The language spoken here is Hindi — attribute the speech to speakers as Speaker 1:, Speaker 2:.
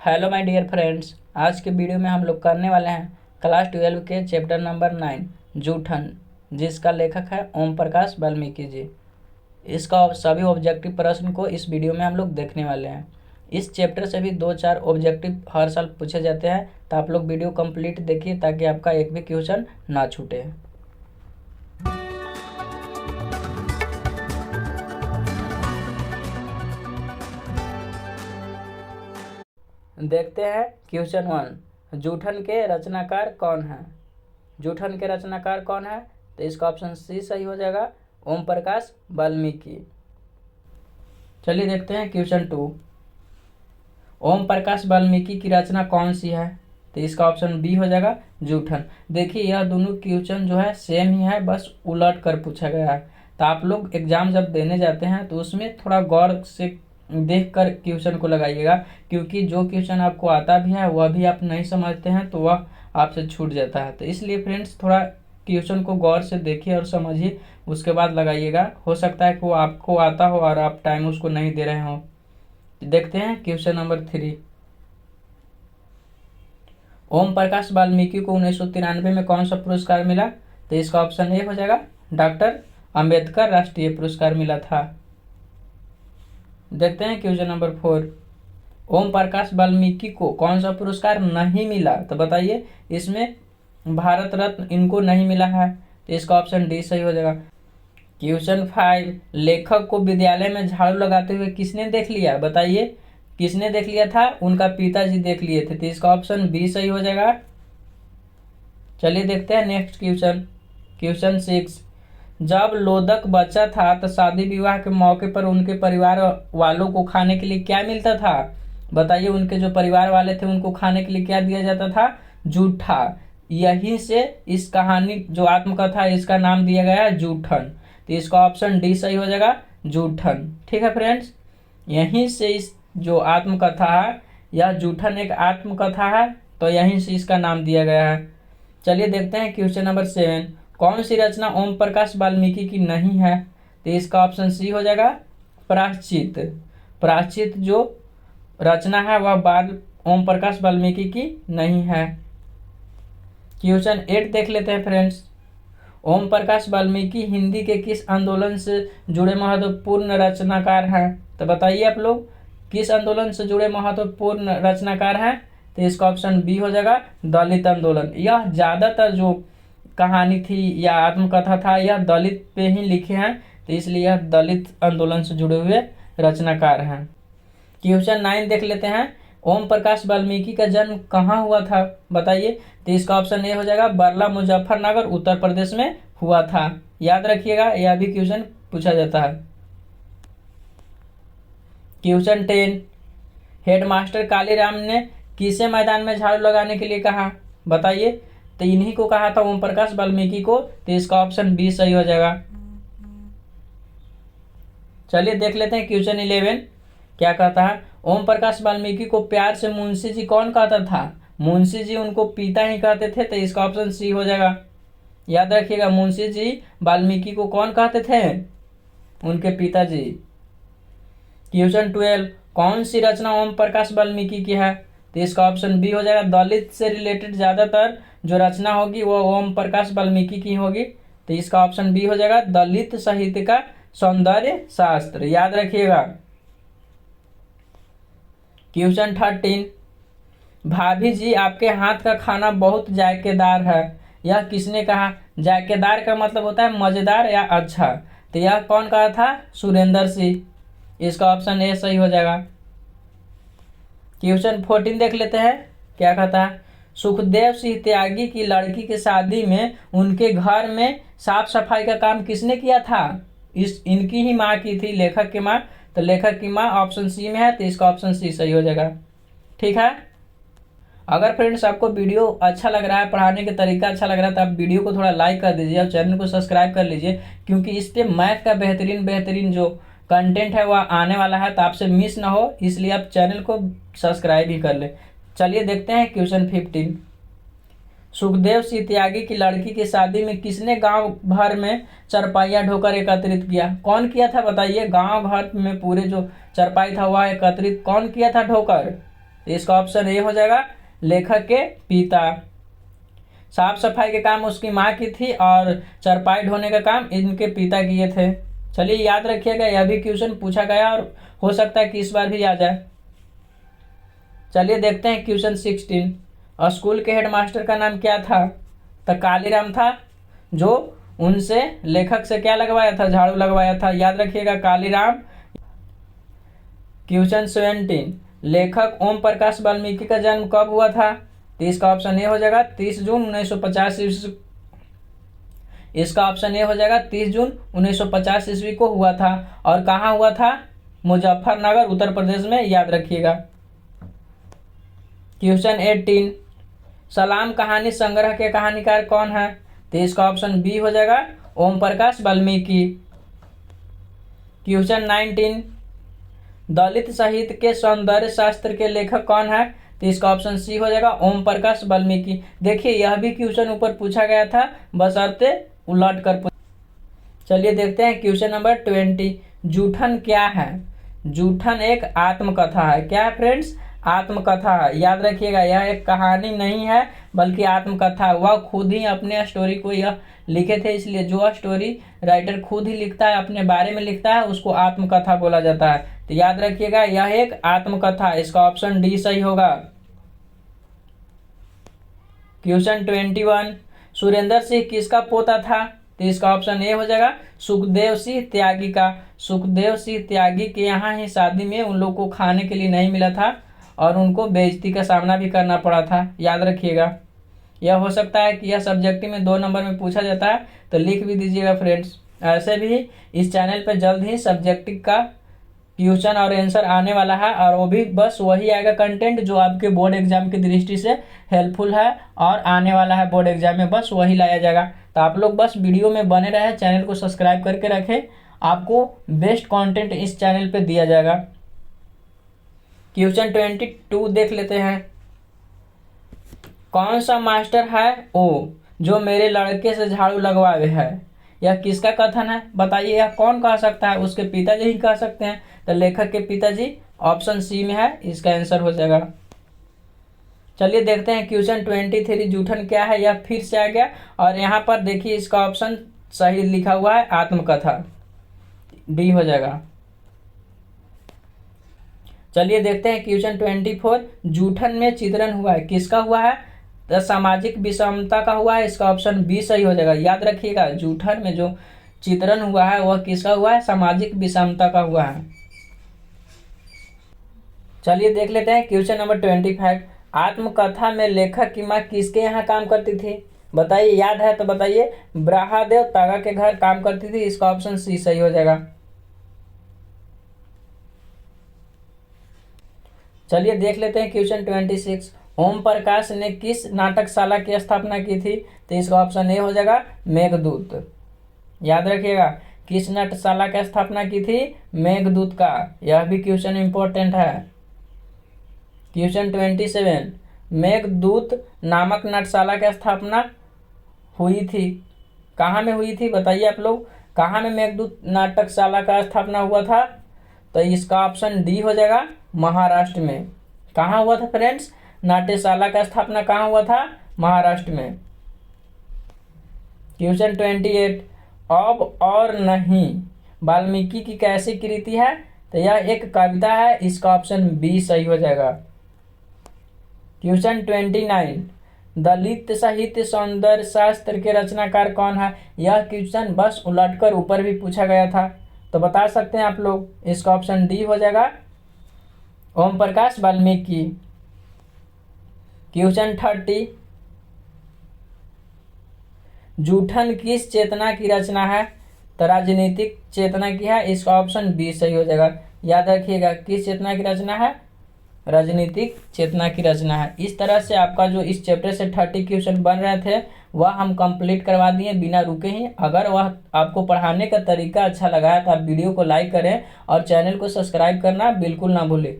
Speaker 1: हेलो माय डियर फ्रेंड्स, आज के वीडियो में हम लोग करने वाले हैं क्लास 12 के चैप्टर नंबर 9 जूठन, जिसका लेखक है ओम प्रकाश वाल्मीकि जी। इसका सभी ऑब्जेक्टिव प्रश्न को इस वीडियो में हम लोग देखने वाले हैं। इस चैप्टर से भी 2-4 ऑब्जेक्टिव हर साल पूछे जाते हैं, तो आप लोग वीडियो कंप्लीट देखिए ताकि आपका एक भी क्वेश्चन ना छूटे। देखते हैं क्वेश्चन 1, जूठन के रचनाकार कौन है। जूठन के रचनाकार कौन है, तो इसका ऑप्शन सी सही हो जाएगा, ओम प्रकाश वाल्मीकि। चलिए देखते हैं क्वेश्चन 2, ओम प्रकाश वाल्मीकि की रचना कौन सी है, तो इसका ऑप्शन बी हो जाएगा, जूठन। देखिए यह दोनों क्वेश्चन जो है सेम ही है, बस उलट कर पूछा गया है। तो आप लोग एग्जाम जब देने जाते हैं तो उसमें थोड़ा गौर से देख कर क्वेश्चन को लगाइएगा, क्योंकि जो क्वेश्चन आपको आता भी है वह भी आप नहीं समझते हैं तो वह आपसे छूट जाता है। तो इसलिए फ्रेंड्स थोड़ा क्वेश्चन को गौर से देखिए और समझिए, उसके बाद लगाइएगा। हो सकता है कि वो आपको आता हो और आप टाइम उसको नहीं दे रहे हो। देखते हैं क्वेश्चन नंबर 3, ओम प्रकाश वाल्मीकि को 1993 में कौन सा पुरस्कार मिला, तो इसका ऑप्शन ए हो जाएगा, डॉक्टर अंबेडकर राष्ट्रीय पुरस्कार मिला था। देखते हैं क्वेश्चन नंबर 4, ओम प्रकाश वाल्मीकि को कौन सा पुरस्कार नहीं मिला, तो बताइए। इसमें भारत रत्न इनको नहीं मिला है, तो इसका ऑप्शन डी सही हो जाएगा। क्वेश्चन 5, लेखक को विद्यालय में झाड़ू लगाते हुए किसने देख लिया, बताइए। किसने देख लिया था, उनका पिताजी देख लिए थे, तो इसका ऑप्शन बी सही हो जाएगा। चलिए देखते हैं नेक्स्ट क्वेश्चन, क्वेश्चन 6, जब लोदक बच्चा था तो शादी विवाह के मौके पर उनके परिवार वालों को खाने के लिए क्या मिलता था, बताइए। उनके जो परिवार वाले थे उनको खाने के लिए क्या दिया जाता था, जूठा। यहीं से इस कहानी जो आत्मकथा है इसका नाम दिया गया है जूठन, तो इसका ऑप्शन डी सही हो जाएगा, जूठन। ठीक है फ्रेंड्स, यहीं से इस जो आत्मकथा है यह जूठन एक आत्मकथा है, तो यहीं से इसका नाम दिया गया है। चलिए देखते हैं क्वेश्चन नंबर 7, कौन सी रचना ओम प्रकाश वाल्मीकि की नहीं है, तो इसका ऑप्शन सी हो जाएगा, प्रायश्चित। प्रायश्चित जो रचना है वह ओम प्रकाश वाल्मीकि की नहीं है। क्वेश्चन 8 देख लेते हैं फ्रेंड्स, ओम प्रकाश वाल्मीकि हिंदी के किस आंदोलन से जुड़े महत्वपूर्ण रचनाकार हैं, तो बताइए आप लोग किस आंदोलन से जुड़े महत्वपूर्ण रचनाकार हैं, तो इसका ऑप्शन बी हो जाएगा, दलित आंदोलन। यह ज़्यादातर जो कहानी थी या आत्मकथा था यह दलित पे ही लिखे हैं, तो इसलिए यह दलित आंदोलन से जुड़े हुए रचनाकार हैं। क्वेश्चन 9 देख लेते हैं, ओम प्रकाश वाल्मीकि का जन्म कहाँ हुआ था, बताइए। तो इसका ऑप्शन ए हो जाएगा, बरला मुजफ्फरनगर उत्तर प्रदेश में हुआ था। याद रखिएगा, यह भी क्वेश्चन पूछा जाता है। क्वेश्चन 10, हेडमास्टर कालीराम ने किसे मैदान में झाड़ू लगाने के लिए कहा, बताइए। तो इन्हीं को कहा था, ओम प्रकाश वाल्मीकि को, तो इसका ऑप्शन बी सही हो जाएगा। चलिए देख लेते हैं क्वेश्चन 11 क्या कहता है, ओम प्रकाश वाल्मीकि को प्यार से मुंशी जी कौन कहता था, मुंशी जी उनको पिता ही कहते थे, तो इसका ऑप्शन सी हो जाएगा। याद रखिएगा, मुंशी जी वाल्मीकि को कौन कहते थे, उनके पिताजी। क्वेश्चन 12, कौन सी रचना ओम प्रकाश वाल्मीकि की है, तो इसका ऑप्शन बी हो जाएगा, दलित से रिलेटेड ज्यादातर जो रचना होगी वो ओम प्रकाश वाल्मीकि की होगी, तो इसका ऑप्शन बी हो जाएगा, दलित साहित्य का सौंदर्य शास्त्र। याद रखिएगा। क्वेश्चन 13, भाभी जी आपके हाथ का खाना बहुत जायकेदार है, यह किसने कहा। जायकेदार का मतलब होता है मजेदार या अच्छा, तो यह कौन कहा था, सुरेंद्र सिंह। इसका ऑप्शन ए सही हो जाएगा। क्वेश्चन 14 देख लेते हैं क्या कहता है, सुखदेव सिंह त्यागी की लड़की की शादी में उनके घर में साफ सफाई का काम किसने किया था, इनकी ही माँ की थी, लेखक की माँ, तो लेखक की माँ ऑप्शन सी में है, तो इसका ऑप्शन सी सही हो जाएगा। ठीक है, अगर फ्रेंड्स आपको वीडियो अच्छा लग रहा है, पढ़ाने का तरीका अच्छा लग रहा है, तो आप वीडियो को थोड़ा लाइक कर दीजिए और चैनल को सब्सक्राइब कर लीजिए, क्योंकि इस पे मैथ का बेहतरीन जो कंटेंट है वह आने वाला है, तो आपसे मिस ना हो, इसलिए आप चैनल को सब्सक्राइब ही कर ले। चलिए देखते हैं क्वेश्चन 15, सुखदेव सिंह त्यागी की लड़की की शादी में किसने गांव भर में चरपाइयाँ ढोकर एकत्रित किया, कौन किया था, बताइए। गांव भर में पूरे जो चरपाई था वह एकत्रित कौन किया था ढोकर, तो इसका ऑप्शन ए हो जाएगा, लेखक के पिता। साफ सफाई के काम उसकी माँ की थी और चरपाई ढोने का काम इनके पिता किए थे। चलिए याद रखिएगा, यह भी क्वेश्चन पूछा गया और हो सकता है कि इस बार भी आ जाए। चलिए देखते हैं क्वेश्चन 16। स्कूल के हेडमास्टर का नाम क्या था? तो कालीराम था, जो उनसे लेखक से क्या लगवाया था? झाड़ू लगवाया था। याद रखिएगा कालीराम। क्वेश्चन 17, लेखक ओम प्रकाश वाल्मीकि का जन्म कब हुआ था? तो इसका ऑप्शन ए हो जाएगा 30 जून 1950 ईस्वी। इसका ऑप्शन ए हो जाएगा 30 जून 1950 ईस्वी को हुआ था। और कहाँ हुआ था? मुजफ्फरनगर, उत्तर प्रदेश में। याद रखिएगा। क्वेश्चन 18, सलाम कहानी संग्रह के कहानीकार कौन है? तो इसका ऑप्शन बी हो जाएगा ओम प्रकाश वाल्मीकि। क्वेश्चन 19, दलित साहित्य के सौंदर्य शास्त्र के लेखक कौन है? तो इसका ऑप्शन सी हो जाएगा ओम प्रकाश वाल्मीकि। देखिए यह भी क्वेश्चन ऊपर पूछा गया था, बशर्ते उलट कर। चलिए देखते हैं क्वेश्चन नंबर 20, जूठन क्या है? जूठन एक आत्मकथा है। क्या है फ्रेंड्स? आत्मकथा है। याद रखिएगा, यह एक कहानी नहीं है बल्कि आत्मकथा है। वह खुद ही अपने स्टोरी को यह लिखे थे, इसलिए जो स्टोरी राइटर खुद ही लिखता है, अपने बारे में लिखता है, उसको आत्मकथा बोला जाता है। तो याद रखिएगा यह एक आत्मकथा है। इसका ऑप्शन डी सही होगा। क्वेश्चन 21, सुरेंद्र सिंह किसका पोता था? तो इसका ऑप्शन ए हो जाएगा सुखदेव सिंह त्यागी का। सुखदेव सिंह त्यागी के यहाँ ही शादी में उन लोग को खाने के लिए नहीं मिला था और उनको बेइज्जती का सामना भी करना पड़ा था। याद रखिएगा। यह हो सकता है कि यह सब्जेक्टिव में 2 नंबर में पूछा जाता है, तो लिख भी दीजिएगा फ्रेंड्स। ऐसे भी इस चैनल पर जल्द ही सब्जेक्टिव का क्वेश्चन और आंसर आने वाला है, और वो भी बस वही आएगा कंटेंट जो आपके बोर्ड एग्जाम की दृष्टि से हेल्पफुल है और आने वाला है बोर्ड एग्जाम में, बस वही लाया जाएगा। तो आप लोग बस वीडियो में बने रहे, चैनल को सब्सक्राइब करके रखें, आपको बेस्ट कंटेंट इस चैनल पे दिया जाएगा। क्वेश्चन 22 देख लेते हैं। कौन सा मास्टर है ओ जो मेरे लड़के से झाड़ू लगवावे है? यह किसका कथन है? बताइए यह कौन कह सकता है? उसके पिताजी ही कह सकते हैं। तो लेखक के पिताजी ऑप्शन सी में है, इसका आंसर हो जाएगा। चलिए देखते हैं क्वेश्चन 23, जूठन क्या है? यह फिर से आ गया और यहाँ पर देखिए इसका ऑप्शन सही लिखा हुआ है, आत्मकथा। डी हो जाएगा। चलिए देखते हैं क्वेश्चन 24, जूठन में चित्रण हुआ है, किसका हुआ है? तो सामाजिक विषमता का हुआ है। इसका ऑप्शन बी सही हो जाएगा। याद रखिएगा जूठन में जो चित्रण हुआ है वह किसका हुआ है? सामाजिक विषमता का हुआ है। चलिए देख लेते हैं क्वेश्चन नंबर 25, आत्मकथा में लेखक की माँ किसके यहाँ काम करती थी? बताइए, याद है तो बताइए। ब्रहादेव तागा के घर काम करती थी। इसका ऑप्शन सी सही हो जाएगा। चलिए देख लेते हैं क्वेश्चन 26, ओम प्रकाश ने किस नाटकशाला की स्थापना की थी? तो इसका ऑप्शन ए हो जाएगा मेघदूत। याद रखिएगा किस नाट्यशाला की स्थापना की थी? मेघदूत का। यह भी क्वेश्चन इंपॉर्टेंट है। क्वेश्चन 27, मेघदूत नामक नाट्यशाला की स्थापना हुई थी, कहाँ में हुई थी? बताइए आप लोग, कहाँ में मेघदूत नाटकशाला का स्थापना हुआ था? तो इसका ऑप्शन डी हो जाएगा, महाराष्ट्र में। कहाँ हुआ था फ्रेंड्स? नाट्यशाला का स्थापना कहाँ हुआ था? महाराष्ट्र में। क्वेश्चन 28, अब और नहीं वाल्मीकि की कैसी कृति है? तो यह एक कविता है। इसका ऑप्शन बी सही हो जाएगा। क्वेश्चन 29, दलित साहित्य सौंदर्य शास्त्र के रचनाकार कौन है? यह क्वेश्चन बस उलटकर ऊपर भी पूछा गया था, तो बता सकते हैं आप लोग। इसका ऑप्शन डी हो जाएगा, ओम प्रकाश वाल्मीकि। क्वेश्चन 30, जूठन किस चेतना की रचना है? तो राजनीतिक चेतना की है। इसका ऑप्शन बी सही हो जाएगा। याद रखिएगा किस चेतना की रचना है? राजनीतिक चेतना की रचना है। इस तरह से आपका जो इस चैप्टर से 30 क्वेश्चन बन रहे थे वह हम कंप्लीट करवा दिए बिना रुके ही। अगर वह आपको पढ़ाने का तरीका अच्छा लगा है तो आप वीडियो को लाइक करें और चैनल को सब्सक्राइब करना बिल्कुल ना भूलें।